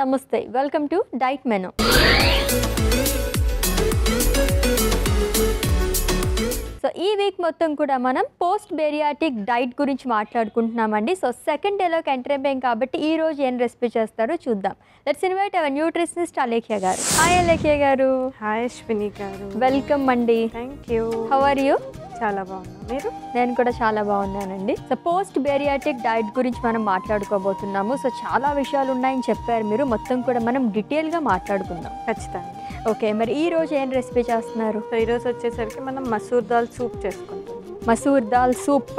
నమస్తే welcome to diet menu so ఈ week మొత్తం కూడా మనం పోస్ట్ బేరియాటిక్ డైట్ గురించి మాట్లాడుకుంటున్నామండి. సో సెకండ్ డేలోకి ఎంటర్ అయిపోయాం కాబట్టి ఈ రోజు ఏం రెసిపీ చేస్తారో చూద్దాం. Let's invite our nutritionist Alekhya garu. Hi Alekhya garu. Hi Ashwini garu. Welcome అండి. Thank you. How are you? చాలా బాగున్నా. మీరు? నేను కూడా చాలా బాగున్నానండి. సో పోస్ట్ బేరియాటిక్ డైట్ గురించి మనం మాట్లాడుకోబోతున్నాము. సో చాలా విషయాలు ఉన్నాయని చెప్పారు మీరు, మొత్తం కూడా మనం డీటెయిల్గా మాట్లాడుకుందాం. ఖచ్చితంగా. ఓకే, మరి ఈ రోజు ఏం రెసిపీ చేస్తున్నారు? సో ఈరోజు వచ్చేసరికి మనం మసూర్ దాల్ సూప్ చేసుకుంటాం. మసూర్ దాల్ సూప్.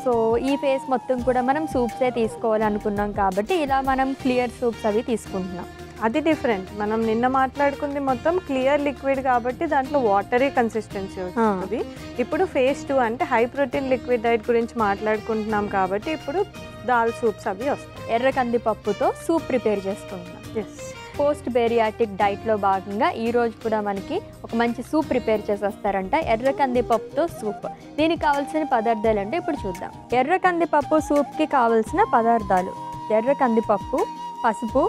సో ఈ ఫేస్ మొత్తం కూడా మనం సూప్సే తీసుకోవాలనుకున్నాం కాబట్టి ఇలా మనం క్లియర్ సూప్స్ అవి తీసుకుంటున్నాం. అది డిఫరెంట్. మనం నిన్న మాట్లాడుకుంది మొత్తం క్లియర్ లిక్విడ్ కాబట్టి దాంట్లో వాటరీ కన్సిస్టెన్సీ వస్తుంది. ఇప్పుడు ఫేజ్ 2 అంటే హై ప్రోటీన్ లిక్విడ్ డైట్ గురించి మాట్లాడుకుంటున్నాం కాబట్టి ఇప్పుడు దాల్ సూప్స్ అవి వస్తాయి. ఎర్ర కందిపప్పుతో సూప్ ప్రిపేర్ చేసుకుంటున్నాం. ఎస్. పోస్ట్ బేరియాటిక్ డైట్లో భాగంగా ఈ రోజు కూడా మనకి ఒక మంచి సూప్ ప్రిపేర్ చేసి వస్తారంట, ఎర్ర కందిపప్పుతో సూప్. దీనికి కావాల్సిన పదార్థాలు అంటే ఇప్పుడు చూద్దాం. ఎర్ర కందిపప్పు సూప్కి కావాల్సిన పదార్థాలు: ఎర్ర కందిపప్పు, పసుపు,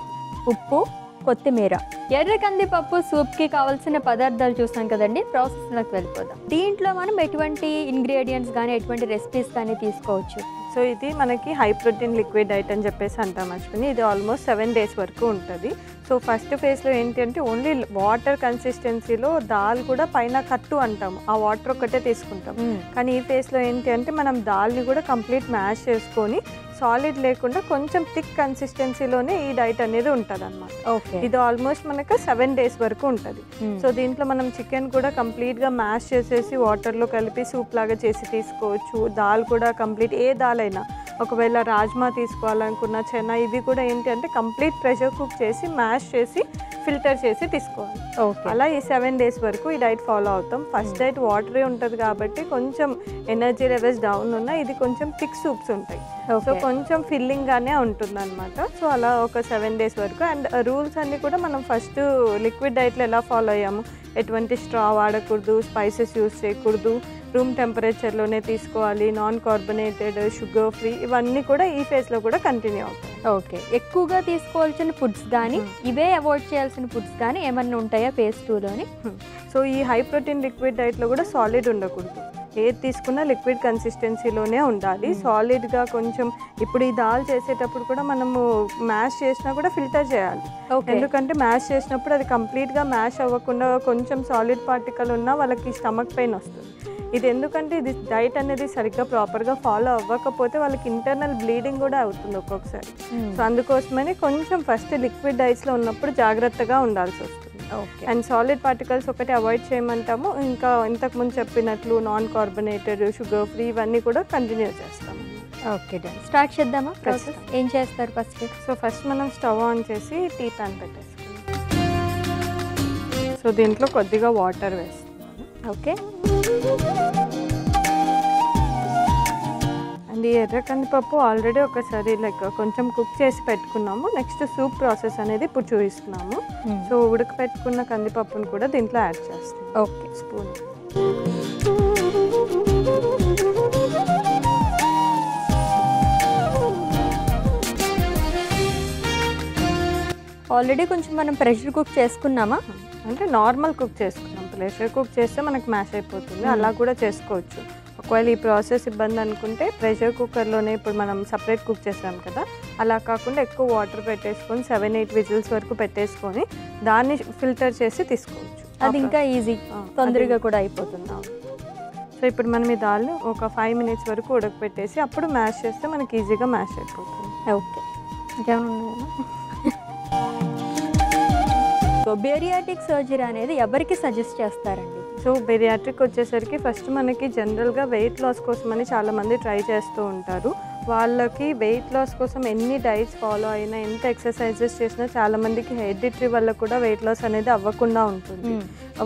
ఉప్పు, కొత్తిమీర. ఎర్ర కందిపప్పు సూప్కి కావాల్సిన పదార్థాలు చూసాం కదండి. ప్రాసెస్లోకి వెళ్ళిపోదాం. దీంట్లో మనం ఎటువంటి ఇంగ్రీడియంట్స్ కానీ ఎటువంటి రెసిపీస్ కానీ తీసుకోవచ్చు. సో ఇది మనకి హై ప్రోటీన్ లిక్విడ్ డైట్ అని చెప్పేసి అంటాం అశ్విని. ఇది ఆల్మోస్ట్ 7 days వరకు ఉంటుంది. సో ఫస్ట్ ఫేజ్లో ఏంటి అంటే ఓన్లీ వాటర్ కన్సిస్టెన్సీలో దాల్ కూడా పైన కట్టు అంటాము, ఆ వాటర్ ఒక్కటే తీసుకుంటాం. కానీ ఈ ఫేజ్లో ఏంటి అంటే మనం దాల్ని కూడా కంప్లీట్ మ్యాష్ చేసుకొని సాలిడ్ లేకుండా కొంచెం థిక్ కన్సిస్టెన్సీలోనే ఈ డైట్ అనేది ఉంటుంది అనమాట. ఓకే, ఇది ఆల్మోస్ట్ మనకు 7 days వరకు ఉంటుంది. సో దీంట్లో మనం చికెన్ కూడా కంప్లీట్గా మ్యాష్ చేసేసి వాటర్లో కలిపి సూప్ లాగా చేసి తీసుకోవచ్చు. దాల్ కూడా కంప్లీట్, ఏ దాల్ అయినా, ఒకవేళ రాజ్మా తీసుకోవాలనుకున్న చెనా, ఇవి కూడా ఏంటి అంటే కంప్లీట్ ప్రెషర్ కుక్ చేసి మ్యాష్ చేసి ఫిల్టర్ చేసి తీసుకోవాలి. అలా ఈ 7 days వరకు ఈ డైట్ ఫాలో అవుతాం. ఫస్ట్ డైట్ వాటరే ఉంటుంది కాబట్టి కొంచెం ఎనర్జీ లెవెల్స్ డౌన్ ఉన్నా ఇది కొంచెం థిక్ సూప్స్ ఉంటాయి. సో కొంచెం ఫిల్లింగ్గానే ఉంటుంది అనమాట. సో అలా ఒక 7 days వరకు. అండ్ రూల్స్ అన్నీ కూడా మనం ఫస్ట్ లిక్విడ్ డైట్లో ఎలా ఫాలో అయ్యాము, ఎటువంటి స్ట్రా వాడకూడదు, స్పైసెస్ యూస్ చేయకూడదు, రూమ్ టెంపరేచర్లోనే తీసుకోవాలి, నాన్ కార్బోనేటెడ్, షుగర్ ఫ్రీ, ఇవన్నీ కూడా ఈ ఫేజ్లో కూడా కంటిన్యూ అవుతాయి. ఓకే, ఎక్కువగా తీసుకోవాల్సిన ఫుడ్స్ కానీ ఇవే అవాయిడ్ చేయాల్సిన ఫుడ్స్ కానీ ఏమన్నా ఉంటాయా ఫేజ్ 2లోని? సో ఈ హై ప్రోటీన్ లిక్విడ్ డైట్లో కూడా సాలిడ్ ఉండకూడదు. ఏది తీసుకున్నా లిక్విడ్ కన్సిస్టెన్సీలోనే ఉండాలి. సాలిడ్గా కొంచెం, ఇప్పుడు ఈ దాల్ చేసేటప్పుడు కూడా మనము మ్యాష్ చేసినా కూడా ఫిల్టర్ చేయాలి. ఎందుకంటే మ్యాష్ చేసినప్పుడు అది కంప్లీట్గా మ్యాష్ అవ్వకుండా కొంచెం సాలిడ్ పార్టికల్ ఉన్నా వాళ్ళకి స్టమక్ పెయిన్ వస్తుంది. ఇది ఎందుకంటే ఇది డైట్ అనేది సరిగ్గా ప్రాపర్గా ఫాలో అవ్వకపోతే వాళ్ళకి ఇంటర్నల్ బ్లీడింగ్ కూడా అవుతుంది ఒక్కొక్కసారి. సో అందుకోసమని కొంచెం ఫస్ట్ లిక్విడ్ డైట్స్లో ఉన్నప్పుడు జాగ్రత్తగా ఉండాల్సి వస్తుంది. అండ్ సాలిడ్ పార్టికల్స్ ఒకటి అవాయిడ్ చేయమంటాము. ఇంకా ఇంతకుముందు చెప్పినట్లు నాన్ కార్బోనేటెడ్, షుగర్ ఫ్రీ, ఇవన్నీ కూడా కంటిన్యూ చేస్తాము. Okay, done. స్టార్ట్ చేద్దామా ప్రాసెస్? ఏం చేస్తారు ఫస్ట్? సో ఫస్ట్ మనం స్టవ్ ఆన్ చేసి టీ ప్యాన్ పెట్టేసుకుందాం. సో దీంట్లో కొద్దిగా వాటర్ వేస్తున్నాను. ఓకే. అండ్ ఈ ఎర్ర కందిపప్పు ఆల్రెడీ ఒకసారి కొంచెం కుక్ చేసి పెట్టుకున్నాము. నెక్స్ట్ సూప్ ప్రాసెస్ అనేది ఇప్పుడు చూపిస్తున్నాము. సో ఉడకపెట్టుకున్న కందిపప్పును కూడా దీంట్లో యాడ్ చేస్తాం. Okay, spoon. ఆల్రెడీ కొంచెం మనం ప్రెషర్ కుక్ చేసుకున్నామా? అంటే నార్మల్ కుక్ చేసుకున్నాం. ప్రెషర్ కుక్ చేస్తే మనకు మ్యాష్ అయిపోతుంది, అలా కూడా చేసుకోవచ్చు. ఒకవేళ ఈ ప్రాసెస్ ఇబ్బంది అనుకుంటే ప్రెషర్ కుక్కర్లోనే ఇప్పుడు మనం సపరేట్ కుక్ చేస్తాం కదా, అలా కాకుండా ఎక్కువ వాటర్ పెట్టేసుకొని 7-8 విజిల్స్ వరకు పెట్టేసుకొని దాన్ని ఫిల్టర్ చేసి తీసుకోవచ్చు. అది ఇంకా ఈజీ, తొందరగా కూడా అయిపోతుంది. సో ఇప్పుడు మనం ఈ దాల్ని ఒక 5 minutes వరకు ఉడకపెట్టేసి అప్పుడు మ్యాష్ చేస్తే మనకి ఈజీగా మ్యాష్ అయిపోతుంది. ఓకే, ఇంకేమైనా? సో బేరియాటిక్ సర్జరీ అనేది ఎవరికి సజెస్ట్ చేస్తారండి? సో బేరియాట్రిక్ వచ్చేసరికి ఫస్ట్ మనకి జనరల్గా వెయిట్ లాస్ కోసమని చాలామంది ట్రై చేస్తూ ఉంటారు. వాళ్ళకి వెయిట్ లాస్ కోసం ఎన్ని డైట్స్ ఫాలో అయినా, ఎంత ఎక్సర్సైజెస్ చేసినా చాలామందికి హెరిడిటరీ వల్ల కూడా వెయిట్ లాస్ అనేది అవ్వకుండా ఉంటుంది.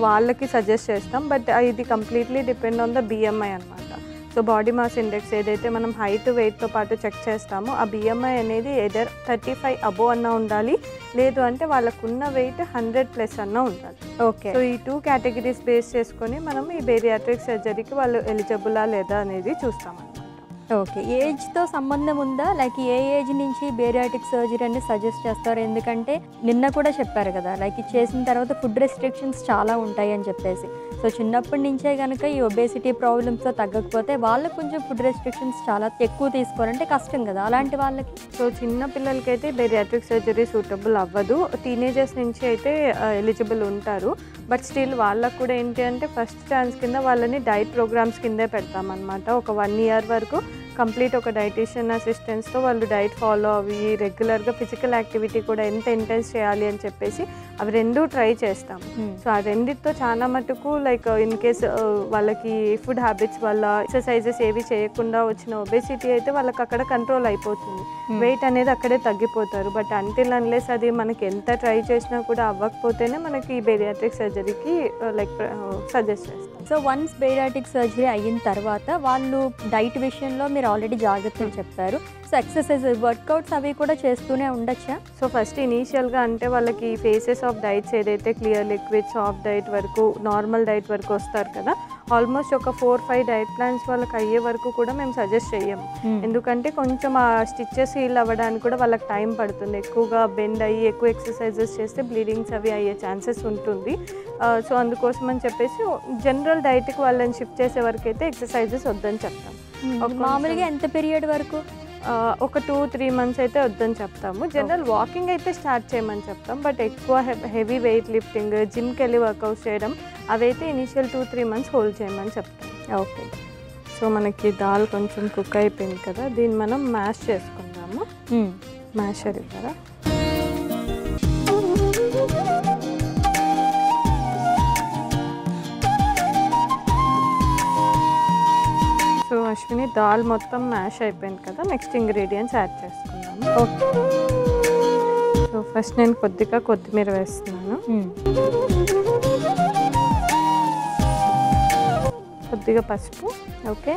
వాళ్ళకి సజెస్ట్ చేస్తాం. బట్ ఇది completely depend on the BMI అనమాట. సో బాడీ మాస్ ఇండెక్స్ ఏదైతే మనం హైట్ వెయిట్తో పాటు చెక్ చేస్తామో ఆ BMI అనేది ఏదర్ 35 అబోవ్ అన్నా ఉండాలి, లేదు అంటే వాళ్ళకున్న వెయిట్ 100+ అన్నా ఉండాలి. ఓకే. సో ఈ 2 కేటగిరీస్ బేస్ చేసుకొని మనం ఈ బేరియాట్రిక్ సర్జరీకి వాళ్ళు ఎలిజిబులా లేదా అనేది చూస్తామన్నమాట. ఓకే. ఏజ్తో సంబంధం ఉందా? లైక్ ఏ ఏజ్ నుంచి బేరియాట్రిక్ సర్జరీ అనేది సజెస్ట్ చేస్తారు? ఎందుకంటే నిన్న కూడా చెప్పారు కదా, లైక్ ఇది చేసిన తర్వాత ఫుడ్ రెస్ట్రిక్షన్స్ చాలా ఉంటాయి అని చెప్పేసి. సో చిన్నప్పటి నుంచే కనుక ఈ ఒబేసిటీ ప్రాబ్లమ్స్తో తగ్గకపోతే వాళ్ళకి కొంచెం ఫుడ్ రెస్ట్రిక్షన్స్ చాలా ఎక్కువ తీసుకోవాలంటే కష్టం కదా అలాంటి వాళ్ళకి. సో చిన్న పిల్లలకైతే బేరియాట్రిక్ సర్జరీ సూటబుల్ అవ్వదు. టీనేజర్స్ నుంచి అయితే ఎలిజిబుల్ ఉంటారు. బట్ స్టిల్ వాళ్ళకు కూడా ఏంటి అంటే ఫస్ట్ ఛాన్స్ కింద వాళ్ళని డైట్ ప్రోగ్రామ్స్ కిందే పెడతామన్నమాట. ఒక 1 year వరకు కంప్లీట్ ఒక డైటీషియన్ అసిస్టెన్స్తో వాళ్ళు డైట్ ఫాలో అవి రెగ్యులర్గా ఫిజికల్ యాక్టివిటీ కూడా ఎంత ఇంటెన్స్ చేయాలి అని చెప్పేసి అవి రెండూ ట్రై చేస్తాం. సో ఆ రెండితో చాలా మటుకు లైక్ ఇన్ కేస్ వాళ్ళకి ఫుడ్ హ్యాబిట్స్ వల్ల ఎక్సర్సైజెస్ ఏవి చేయకుండా వచ్చిన ఒబేసిటీ అయితే వాళ్ళకి అక్కడ కంట్రోల్ అయిపోతుంది, వెయిట్ అనేది అక్కడే తగ్గిపోతారు. బట్ అంటిల్ అన్లెస్ అది మనకి ఎంత ట్రై చేసినా కూడా అవ్వకపోతేనే మనకి బేరియాట్రిక్ సర్జరీకి లైక్ సజెస్ట్ చేస్తాం. సో వన్స్ బేరియాట్రిక్ సర్జరీ అయిన తర్వాత వాళ్ళు డైట్ విషయంలో మీరు ఆల్రెడీ జాగ్రత్తలు చెప్పారు. సో ఎక్సర్సైజ్ వర్కౌట్స్ అవి కూడా చేస్తూనే ఉండొచ్చా? సో ఫస్ట్ ఇనీషియల్గా అంటే వాళ్ళకి ఫేసెస్ ఆఫ్ డైట్స్ ఏదైతే క్లియర్ లిక్విడ్ సాఫ్ట్ డైట్ వరకు నార్మల్ డైట్ వరకు వస్తారు కదా, ఆల్మోస్ట్ ఒక 4-5 డైట్ ప్లాన్స్ వాళ్ళకి అయ్యే వరకు కూడా మేము సజెస్ట్ చెయ్యము. ఎందుకంటే కొంచెం ఆ స్టిచెస్ హీల్ అవ్వడానికి కూడా వాళ్ళకి టైం పడుతుంది. ఎక్కువగా బెండ్ అయ్యి ఎక్కువ ఎక్సర్సైజెస్ చేస్తే బ్లీడింగ్స్ అవి అయ్యే ఛాన్సెస్ ఉంటుంది. సో అందుకోసం అని చెప్పేసి జనరల్ డైట్కి వాళ్ళని షిఫ్ట్ చేసే వరకు అయితే ఎక్సర్సైజెస్ వద్దని చెప్తాం. మామూలుగా ఎంత పీరియడ్ వరకు? ఒక 2-3 months అయితే వద్దని చెప్తాము. జనరల్ వాకింగ్ అయితే స్టార్ట్ చేయమని చెప్తాం. బట్ ఎక్కువ హెవీ వెయిట్ లిఫ్టింగ్, జిమ్కి వెళ్ళి వర్కౌట్ చేయడం అవైతే ఇనీషియల్ 2-3 months హోల్డ్ చేయమని చెప్తాం. ఓకే. సో మనకి దాల్ కొంచెం కుక్ అయిపోయింది కదా, దీన్ని మనం మ్యాష్ చేసుకుందాము. మ్యాషర్ ఇవ్వరా? సో అశ్విని దాల్ మొత్తం మ్యాష్ అయిపోయింది కదా, నెక్స్ట్ ఇంగ్రీడియంట్స్ యాడ్ చేసుకుందాము. ఓకే. సో ఫస్ట్ నేను కొద్దిగా కొత్తిమీర వేస్తున్నాను, కొద్దిగా పసుపు. ఓకే.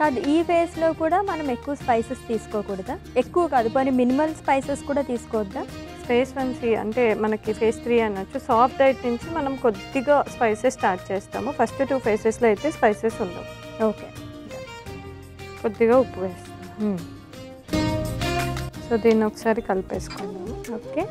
కాదు, ఈ ఫేస్లో కూడా మనం ఎక్కువ స్పైసెస్ తీసుకోకూడదా? ఎక్కువ కాదు, కొన్ని మినిమల్ స్పైసెస్ కూడా తీసుకోవద్దా? ఫేస్ 1 అంటే మనకి ఫేస్ 3 అనొచ్చు. సాఫ్ట్ డైట్ నుంచి మనం కొద్దిగా స్పైసెస్ స్టార్ట్ చేస్తాము. ఫస్ట్ 2 ఫేసెస్లో అయితే స్పైసెస్ ఉండవు. ఓకే. కొద్దిగా ఉప్పు వేస్తాము. సో దీన్ని ఒకసారి కలిపేసుకుందాము. ఓకే.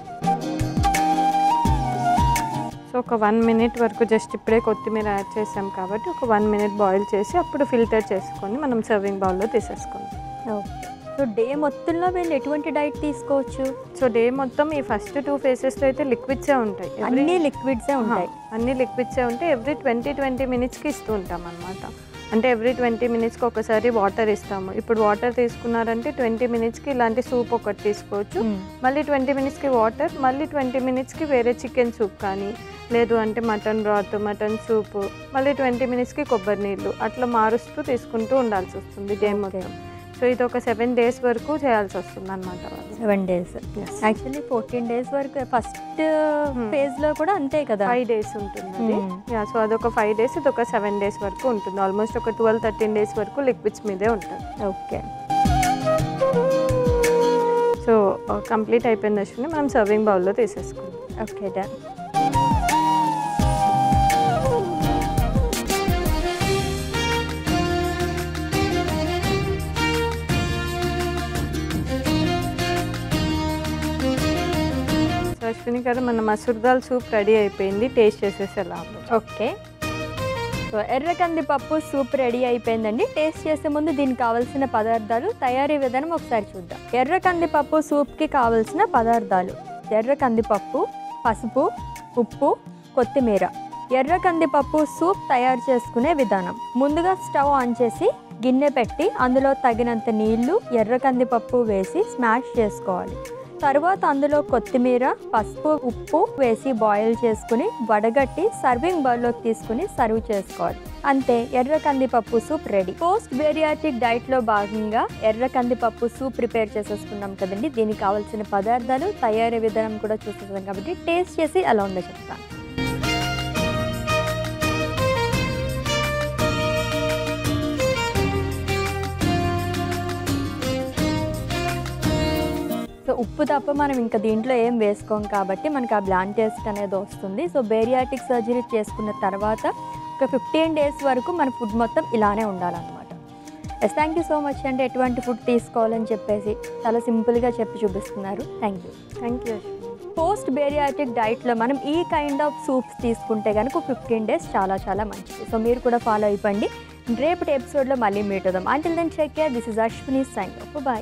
సో ఒక 1 minute వరకు జస్ట్ ఇప్పుడే కొత్తిమీర యాడ్ చేసాం కాబట్టి ఒక 1 minute బాయిల్ చేసి అప్పుడు ఫిల్టర్ చేసుకొని మనం సర్వింగ్ బౌల్లో తీసేసుకుందాం. ఓకే. సో డే మొత్తంలో వీళ్ళు ఎటువంటి డైట్ తీసుకోవచ్చు? సో డే మొత్తం ఈ ఫస్ట్ 2 ఫేసెస్లో అయితే లిక్విడ్సే ఉంటాయి. అన్ని లిక్విడ్సే ఉంటాయి. అన్ని లిక్విడ్సే ఉంటాయి. ఎవ్రీ 20 minutesకి ఇస్తూ ఉంటాం అనమాట. అంటే ఎవ్రీ 20 minutesకి ఒకసారి వాటర్ ఇస్తాము. ఇప్పుడు వాటర్ తీసుకున్నారంటే 20 minutesకి ఇలాంటి సూప్ ఒకటి తీసుకోవచ్చు. మళ్ళీ 20 minutesకి వాటర్, మళ్ళీ 20 minutesకి వేరే చికెన్ సూప్ కానీ, లేదు అంటే మటన్ బ్రాత్, మటన్ సూప్, మళ్ళీ 20 minutesకి కొబ్బరి నీళ్ళు, అట్లా మారుస్తూ తీసుకుంటూ ఉండాల్సి వస్తుంది డే మొత్తం. సో ఇది ఒక 7 days వరకు చేయాల్సి వస్తుంది అనమాట. 7 days. యాక్చువల్లీ 14 days వరకు ఫస్ట్ ఫేజ్లో కూడా అంతే కదా, 5 days ఉంటుంది అది. సో అదొక 5 days, ఇది ఒక 7 days వరకు ఉంటుంది. ఆల్మోస్ట్ ఒక 12-13 days వరకు లిక్విడ్స్ మీదే ఉంటుంది. ఓకే. సో కంప్లీట్ అయిపోయింది అశ్విని, మనం సర్వింగ్ బౌల్లో తీసేసుకుందాం. Okay, done. అశ్విని గారు, మన మసూర్ దాల్ సూప్ రెడీ అయిపోయింది. టేస్ట్ చేసేసి ఎలా ఉంది? ఓకే. సో ఎర్రకంది పప్పు సూప్ రెడీ అయిపోయిందండి. టేస్ట్ చేసే ముందు దీనికి కావాల్సిన పదార్థాలు, తయారీ విధానం ఒకసారి చూద్దాం. ఎర్రకంది పప్పు సూప్కి కావాల్సిన పదార్థాలు: ఎర్రకంది పప్పు, పసుపు, ఉప్పు, కొత్తిమీర. ఎర్రకంది పప్పు సూప్ తయారు చేసుకునే విధానం: ముందుగా స్టవ్ ఆన్ చేసి గిన్నె పెట్టి అందులో తగినంత నీళ్లు, ఎర్రకంది పప్పు వేసి స్మాష్ చేసుకోవాలి. తర్వాత అందులో కొత్తిమీర, పసుపు, ఉప్పు వేసి బాయిల్ చేసుకుని వడగట్టి సర్వింగ్ బౌల్లోకి తీసుకుని సర్వ్ చేసుకోవాలి. అంతే, ఎర్ర కందిపప్పు సూప్ రెడీ. పోస్ట్ బేరియాట్రిక్ డైట్లో భాగంగా ఎర్ర కందిపప్పు సూప్ ప్రిపేర్ చేసేసుకున్నాం కదండి. దీనికి కావాల్సిన పదార్థాలు, తయారీ విధానం కూడా చూసేసాం కాబట్టి టేస్ట్ చేసి ఎలా ఉందో చెప్తాను. ఉప్పు తప్ప మనం ఇంకా దీంట్లో ఏం వేసుకోం కాబట్టి మనకు ఆ బ్లాండ్ టేస్ట్ అనేది వస్తుంది. సో బేరియాటిక్ సర్జరీ చేసుకున్న తర్వాత ఒక 15 days వరకు మన ఫుడ్ మొత్తం ఇలానే ఉండాలన్నమాట. Yes, thank you so much అండి. ఎటువంటి ఫుడ్ తీసుకోవాలని చెప్పేసి చాలా సింపుల్గా చెప్పి చూపిస్తున్నారు. Thank you. పోస్ట్ బేరియాటిక్ డైట్లో మనం ఈ కైండ్ ఆఫ్ సూప్స్ తీసుకుంటే కనుక 15 days చాలా చాలా మంచిది. సో మీరు కూడా ఫాలో అయిపోండి. రేపటి ఎపిసోడ్లో మళ్ళీ మీట్ అవుదాం. Until then take care. This is Ashwini sign off. By.